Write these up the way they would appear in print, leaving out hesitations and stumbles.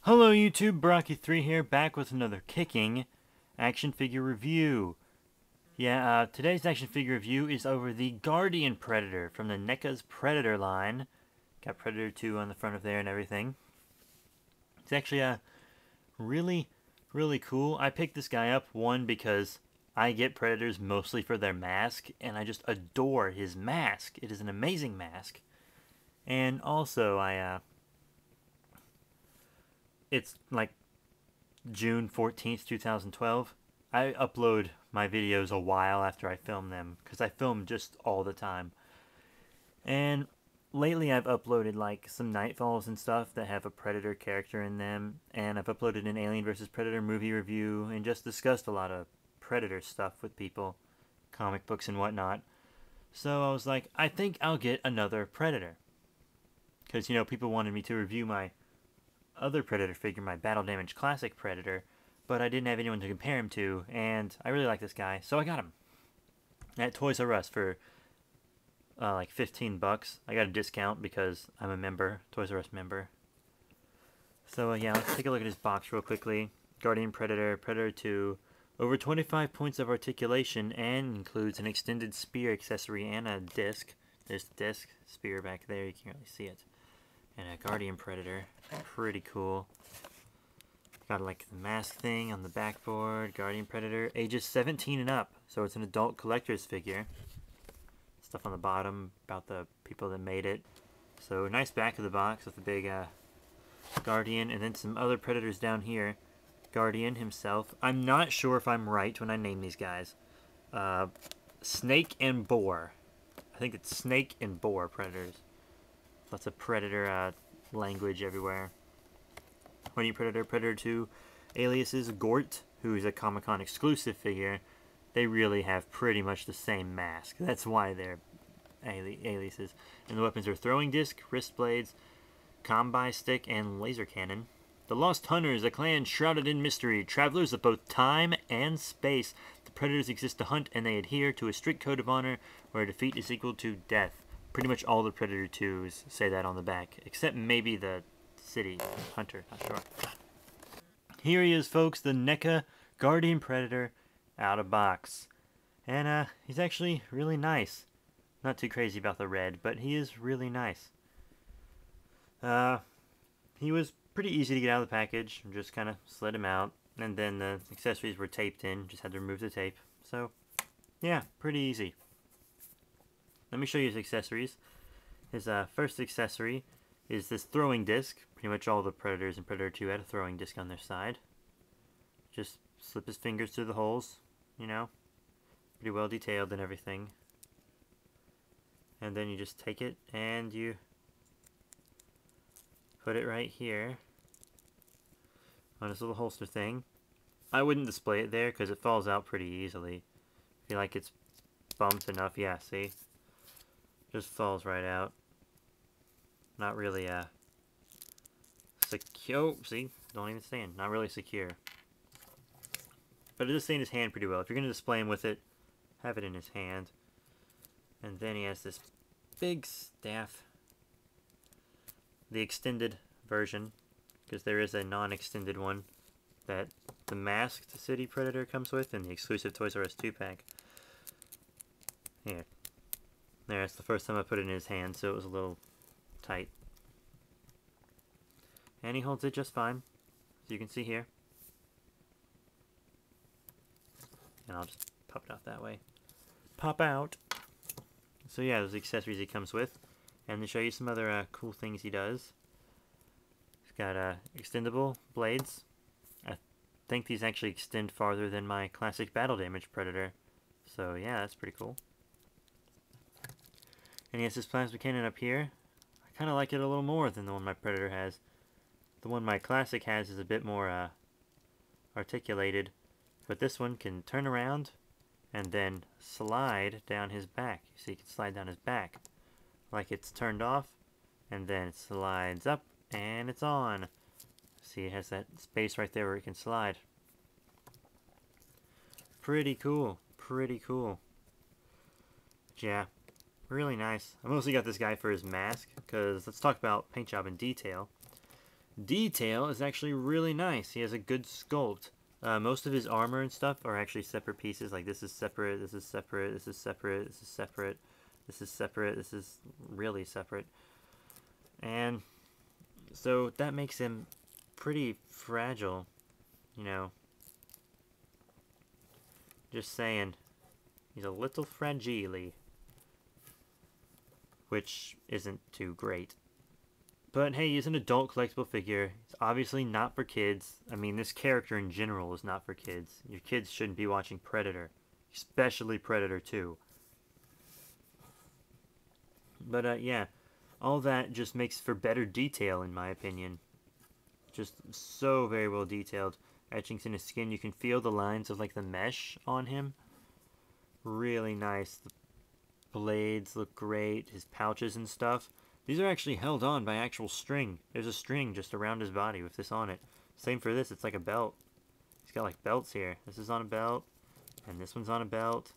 Hello YouTube, Brocky3 here, back with another kicking action figure review. Today's action figure review is over the Guardian Predator from the NECA's Predator line. Got Predator 2 on the front of there and everything. It's actually really cool. I picked this guy up, one, because I get Predators mostly for their mask, and I just adore his mask. It is an amazing mask. And also, it's like June 14th, 2012. I upload my videos a while after I film them, because I film just all the time. And lately I've uploaded like some Nightfalls and stuff that have a Predator character in them, and I've uploaded an Alien vs. Predator movie review, and just discussed a lot of Predator stuff with people, comic books and whatnot. So I was like, I think I'll get another Predator. Because, you know, people wanted me to review my other Predator figure, my Battle Damage Classic Predator, but I didn't have anyone to compare him to, and I really like this guy, so I got him at Toys R Us for like 15 bucks. I got a discount because I'm a member, Toys R Us member. So yeah, let's take a look at his box real quickly. Guardian Predator, Predator 2, over 25 points of articulation, and includes an extended spear accessory and a disc. There's the disc, spear back there, you can't really see it. And a Guardian Predator, pretty cool. Got like the mask thing on the backboard. Guardian Predator, ages 17 and up, so it's an adult collector's figure. Stuff on the bottom about the people that made it. So nice back of the box with the big Guardian, and then some other Predators down here. Guardian himself. I'm not sure if I'm right when I name these guys. Snake and Boar. I think it's Snake and Boar Predators. Lots of Predator language everywhere. Guardian Predator, Predator 2, aliases Gort, who is a Comic-Con exclusive figure. They really have pretty much the same mask. That's why they're aliases. And the weapons are throwing disc, wrist blades, combi stick, and laser cannon. The Lost Hunters, a clan shrouded in mystery, travelers of both time and space. The Predators exist to hunt, and they adhere to a strict code of honor where defeat is equal to death. Pretty much all the Predator 2s say that on the back, except maybe the City Hunter, not sure. Here he is, folks, the NECA Guardian Predator out of box. And he's actually really nice. Not too crazy about the red, but he is really nice. He was pretty easy to get out of the package. Just kind of slid him out, and then the accessories were taped in. Just had to remove the tape. So, yeah, pretty easy. Let me show you his accessories. His first accessory is this throwing disc. Pretty much all the Predators in Predator 2 had a throwing disc on their side. Just slip his fingers through the holes, you know. Pretty well detailed and everything. And then you just take it and you put it right here on this little holster thing. I wouldn't display it there because it falls out pretty easily. I feel like it's bumped enough. Yeah, see? Just falls right out. Not really secure. See, don't even stand. Not really secure. But it does stay in his hand pretty well. If you're going to display him with it, have it in his hand. And then he has this big staff. The extended version, because there is a non-extended one that the Masked City Predator comes with in the exclusive Toys R Us 2-pack. Here. There, it's the first time I put it in his hand, so it was a little tight. And he holds it just fine, as you can see here. And I'll just pop it out that way. Pop out! So yeah, those accessories he comes with. And to show you some other cool things he does. He's got extendable blades. I think these actually extend farther than my classic Battle Damage Predator. So yeah, that's pretty cool. And he has this plasma cannon up here. I kind of like it a little more than the one my Predator has. The one my Classic has is a bit more articulated. But this one can turn around and then slide down his back. You see, you can slide down his back. Like it's turned off. And then it slides up and it's on. See, it has that space right there where it can slide. Pretty cool. Pretty cool. Yeah. Really nice. I mostly got this guy for his mask, because let's talk about paint job in detail. detail is actually really nice. He has a good sculpt. Most of his armor and stuff are actually separate pieces. Like this is separate, this is separate, this is separate, this is separate, this is separate, this is really separate. And so that makes him pretty fragile, you know. Just saying. He's a little fragile, which isn't too great. But hey, he's an adult collectible figure. It's obviously not for kids. I mean, this character in general is not for kids. Your kids shouldn't be watching Predator. Especially Predator 2. But yeah, all that just makes for better detail in my opinion. Just so very well detailed. Etchings in his skin, you can feel the lines of like the mesh on him. Really nice. The blades look great. His pouches and stuff. These are actually held on by actual string. There's a string just around his body with this on it. Same for this. It's like a belt. He's got like belts here. This is on a belt. And this one's on a belt.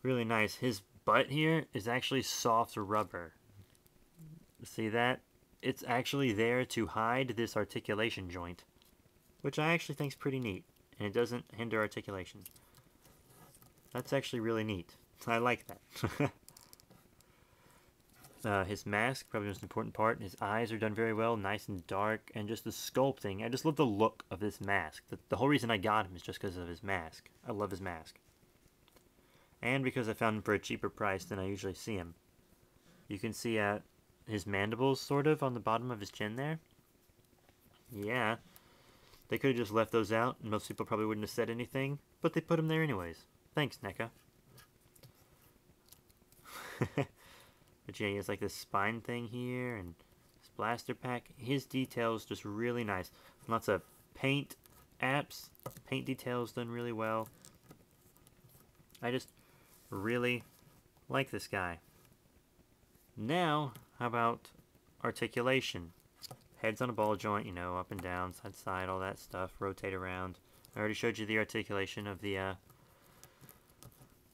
Really nice. His butt here is actually soft rubber. See that? It's actually there to hide this articulation joint. Which I actually think is pretty neat. And it doesn't hinder articulation. That's actually really neat. I like that. His mask, probably the most important part. His eyes are done very well, nice and dark. And just the sculpting. I just love the look of this mask. The whole reason I got him is just because of his mask. I love his mask. And because I found him for a cheaper price than I usually see him. You can see his mandibles, sort of, on the bottom of his chin there. Yeah. They could have just left those out, and most people probably wouldn't have said anything. But they put them there anyways. Thanks, NECA. But yeah, he has like this spine thing here, and his blaster pack. His details just really nice. Lots of paint apps. Paint details done really well. I just really like this guy. Now, how about articulation? Head's on a ball joint, you know, up and down, side to side, all that stuff. Rotate around. I already showed you the articulation of the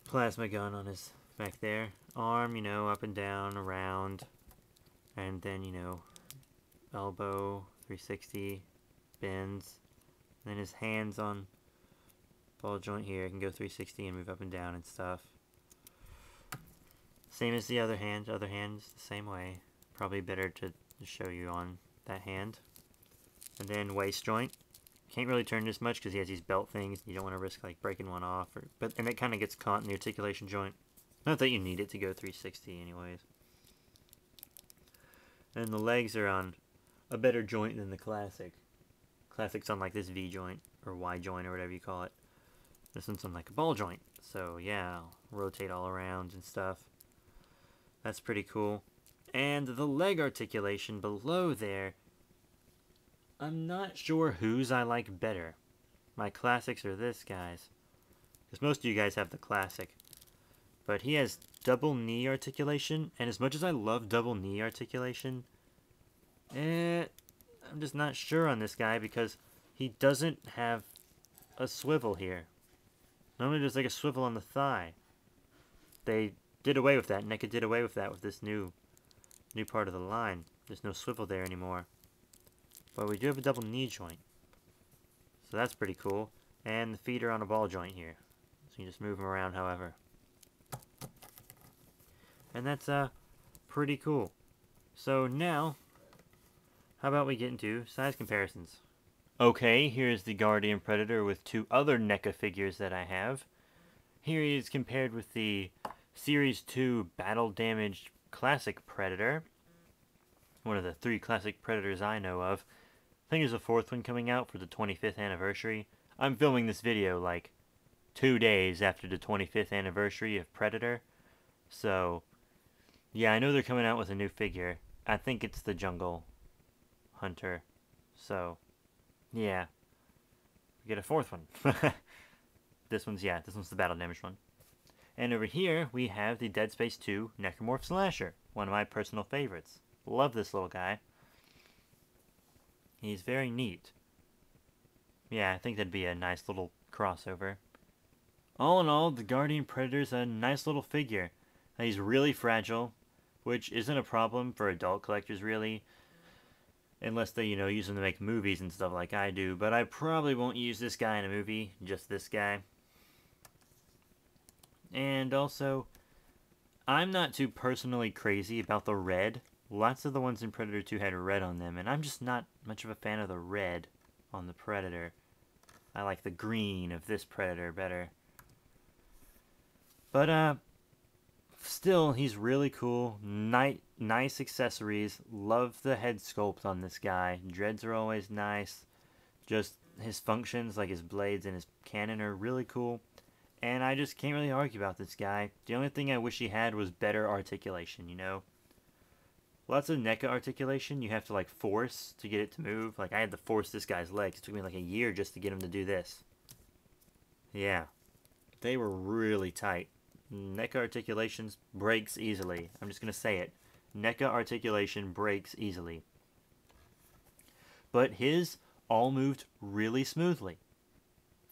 plasma gun on his back there. Arm, you know, up and down, around. And then, you know, elbow, 360, bends. And then his hands on ball joint here. It can go 360 and move up and down and stuff. Same as the other hand. Other hand's the same way. Probably better to show you on that hand. And then waist joint. Can't really turn this much because he has these belt things. You don't want to risk like breaking one off. And it kind of gets caught in the articulation joint. Not that you need it to go 360 anyways. And the legs are on a better joint than the classic. Classic's on like this V joint or Y joint or whatever you call it. This one's on like a ball joint. So yeah, I'll rotate all around and stuff. That's pretty cool. And the leg articulation below there, I'm not sure whose I like better. My classics or this guy's. Because most of you guys have the classic. But he has double knee articulation. And as much as I love double knee articulation, I'm just not sure on this guy because he doesn't have a swivel here. Normally there's like a swivel on the thigh. They did away with that. NECA did away with that with this new part of the line. There's no swivel there anymore. But we do have a double knee joint. So that's pretty cool. And the feet are on a ball joint here. So you just move them around however. And that's pretty cool. So now, how about we get into size comparisons? Okay, here's the Guardian Predator with two other NECA figures that I have. Here he is compared with the Series 2 Battle Damaged Classic Predator. One of the 3 classic Predators I know of. I think there's a 4th one coming out for the 25th anniversary. I'm filming this video like 2 days after the 25th anniversary of Predator. So, yeah, I know they're coming out with a new figure. I think it's the Jungle Hunter. So, yeah. We get a 4th one. This one's the Battle Damaged one. And over here, we have the Dead Space 2 Necromorph Slasher. One of my personal favorites. Love this little guy. He's very neat. Yeah, I think that'd be a nice little crossover. All in all, the Guardian Predator's a nice little figure. He's really fragile, which isn't a problem for adult collectors, really. Unless they, use them to make movies and stuff like I do. But I probably won't use this guy in a movie, just this guy. And also, I'm not too personally crazy about the red. Lots of the ones in Predator 2 had red on them, and I'm just not much of a fan of the red on the Predator. I like the green of this Predator better. But, still, he's really cool. Nice accessories. Love the head sculpt on this guy. Dreads are always nice. Just his functions, like his blades and his cannon, are really cool. And I just can't really argue about this guy. The only thing I wish he had was better articulation, Lots of NECA articulation you have to, like, force to get it to move. Like, I had to force this guy's legs. It took me, like, a year just to get him to do this. Yeah. They were really tight. NECA articulations breaks easily. I'm just going to say it. NECA articulation breaks easily. But his all moved really smoothly.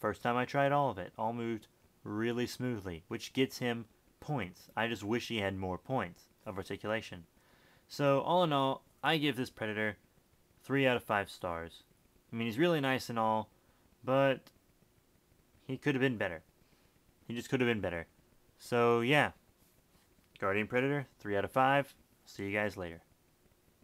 First time I tried all of it, all moved really smoothly, which gets him points. I just wish he had more points of articulation. So, all in all, I give this Predator 3 out of 5 stars. I mean, he's really nice and all, but he could have been better. He just could have been better. So, yeah. Guardian Predator, 3 out of 5. See you guys later.